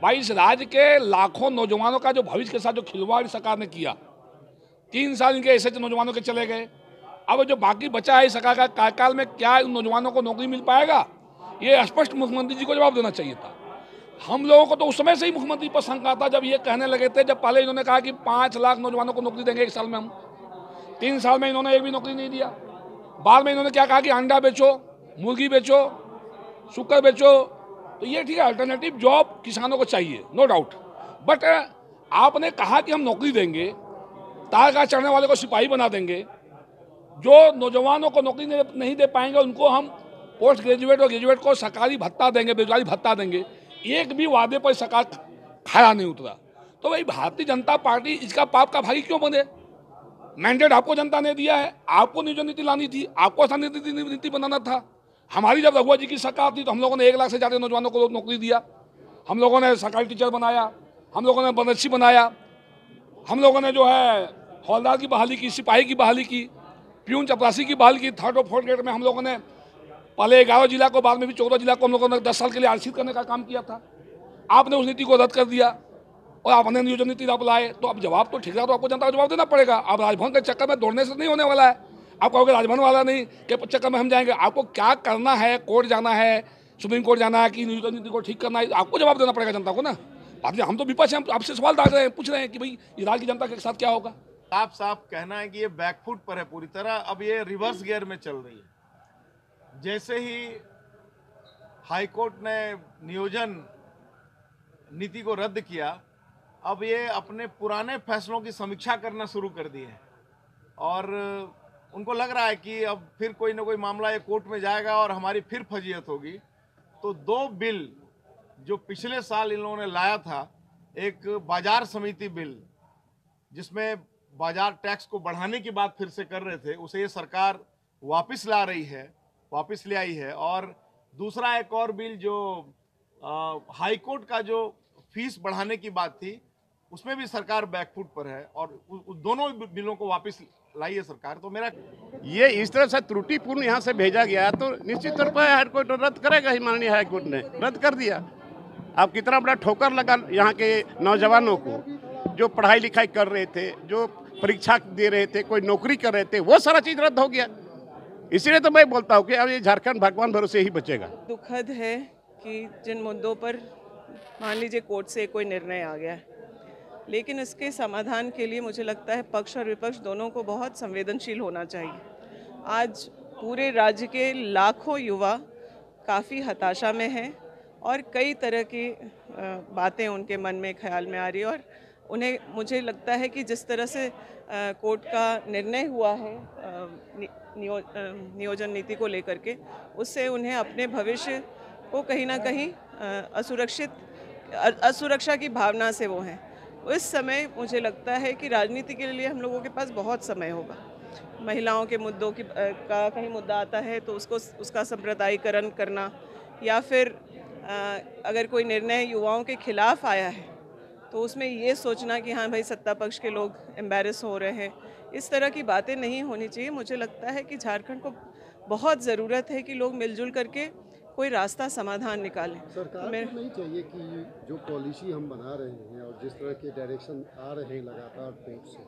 भाई इस राज्य के लाखों नौजवानों का जो भविष्य के साथ जो खिलवाड़ सरकार ने किया, 3 साल इनके ऐसे नौजवानों के चले गए। अब जो बाकी बचा है इस सरकार का कार्यकाल में क्या उन नौजवानों को नौकरी मिल पाएगा, ये स्पष्ट मुख्यमंत्री जी को जवाब देना चाहिए था। हम लोगों को तो उस समय से ही मुख्यमंत्री पर शंका था जब ये कहने लगे थे, जब पहले इन्होंने कहा कि 5 लाख नौजवानों को नौकरी देंगे 1 साल में हम। 3 साल में इन्होंने एक भी नौकरी नहीं दिया। बाद में इन्होंने क्या कहा कि अंडा बेचो, मुर्गी बेचो, शुक्र बेचो। तो ये ठीक है, अल्टरनेटिव जॉब किसानों को चाहिए, नो डाउट। बट आपने कहा कि हम नौकरी देंगे, तार का चढ़ने वाले को सिपाही बना देंगे, जो नौजवानों को नौकरी नहीं दे पाएंगे उनको हम पोस्ट ग्रेजुएट और ग्रेजुएट को सरकारी भत्ता देंगे, बेरोजगारी भत्ता देंगे। एक भी वादे पर सरकार खड़ा नहीं उतरा। तो भाई भारतीय जनता पार्टी इसका पाप का भागी क्यों बने? मैंडेट आपको जनता ने दिया है, आपको नियोजन नीति लानी थी, आपको स्थानीय नीति बनाना था। हमारी जब रघुआ जी की सरकार थी तो हम लोगों ने 1 लाख से ज़्यादा नौजवानों को नौकरी दिया। हम लोगों ने सरकारी टीचर बनाया, हम लोगों ने बनरक्षी बनाया, हम लोगों ने जो है हौलदार की बहाली की, सिपाही की बहाली की, प्यून चपरासी की बहाली की। 3rd और 4th ग्रेड में हम लोगों ने पहले 11 जिला को, बाद में भी 14 जिला को हम लोगों ने 10 साल के लिए आरक्षित करने का काम किया था। आपने उस नीति को रद्द कर दिया और आपने नियोजन नीति आप लाए। तो अब जवाब तो ठीक है, तो आपको जनता को जवाब देना पड़ेगा। अब राजभवन के चक्कर में दौड़ने से नहीं होने वाला है। आप कहोगे राजभवन वाला नहीं के चक्कर में हम जाएंगे। आपको क्या करना है, कोर्ट जाना है, सुप्रीम कोर्ट जाना है कि नियोजन नीति को ठीक करना है, आपको जवाब देना पड़ेगा जनता को ना। बाकी हम तो विपक्ष हैं, आपसे सवाल डाल रहे हैं, पूछ रहे हैं कि भाई इस राज्य की जनता के साथ क्या होगा। साफ साफ कहना है कि ये बैकफुट पर है पूरी तरह। अब ये रिवर्स गियर में चल रही है। जैसे ही हाईकोर्ट ने नियोजन नीति को रद्द किया, अब ये अपने पुराने फैसलों की समीक्षा करना शुरू कर दिए हैं और उनको लग रहा है कि अब फिर कोई ना कोई मामला ये कोर्ट में जाएगा और हमारी फिर फजीयत होगी। तो 2 बिल जो पिछले साल इन लोगों ने लाया था, एक बाजार समिति बिल जिसमें बाजार टैक्स को बढ़ाने की बात फिर से कर रहे थे, उसे ये सरकार वापस ला रही है, वापस ले आई है। और दूसरा एक और बिल जो हाई कोर्ट का जो फीस बढ़ाने की बात थी, उसमें भी सरकार बैकफुट पर है और दोनों बिलों को वापस लाई है सरकार। तो मेरा ये इस तरह से त्रुटिपूर्ण यहाँ से भेजा गया तो निश्चित तौर पर हाईकोर्ट रद्द करेगा ही। माननीय हाईकोर्ट ने रद्द कर दिया। अब कितना बड़ा ठोकर लगा यहाँ के नौजवानों को, जो पढ़ाई लिखाई कर रहे थे, जो परीक्षा दे रहे थे, कोई नौकरी कर रहे थे, वो सारा चीज़ रद्द हो गया। इसीलिए तो मैं बोलता हूँ कि अब ये झारखंड भगवान भरोसे ही बचेगा। दुखद है कि जिन मुद्दों पर मान लीजिए कोर्ट से कोई निर्णय आ गया है, लेकिन इसके समाधान के लिए मुझे लगता है पक्ष और विपक्ष दोनों को बहुत संवेदनशील होना चाहिए। आज पूरे राज्य के लाखों युवा काफ़ी हताशा में हैं और कई तरह की बातें उनके मन में ख्याल में आ रही है और उन्हें, मुझे लगता है कि जिस तरह से कोर्ट का निर्णय हुआ है नियोजन नीति को लेकर के, उससे उन्हें अपने भविष्य को कहीं ना कहीं असुरक्षा की भावना से वो हैं। इस समय मुझे लगता है कि राजनीति के लिए हम लोगों के पास बहुत समय होगा। महिलाओं के मुद्दों का कहीं मुद्दा आता है तो उसका सांप्रदायिकरण करना, या फिर अगर कोई निर्णय युवाओं के खिलाफ आया है तो उसमें ये सोचना कि हाँ भाई सत्ता पक्ष के लोग एम्बैरस हो रहे हैं, इस तरह की बातें नहीं होनी चाहिए। मुझे लगता है कि झारखंड को बहुत ज़रूरत है कि लोग मिलजुल करके कोई रास्ता समाधान निकालें। सरकार को नहीं चाहिए कि जो पॉलिसी हम बना रहे हैं और जिस तरह के डायरेक्शन आ रहे हैं लगातार कोर्ट से,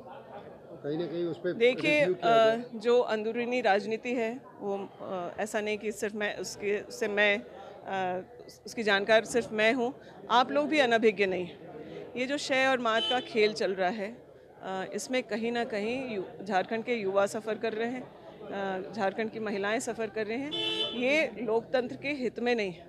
कहीं ना कहीं उस पर देखिए, जो अंदरूनी राजनीति है वो ऐसा नहीं कि सिर्फ मैं उसकी जानकार सिर्फ मैं हूँ, आप लोग भी अनभिज्ञ नहीं हैं। ये जो शय और मात का खेल चल रहा है, इसमें कहीं ना कहीं झारखंड के युवा सफ़र कर रहे हैं, झारखंड की महिलाएं सफ़र कर रहे हैं। ये लोकतंत्र के हित में नहीं है।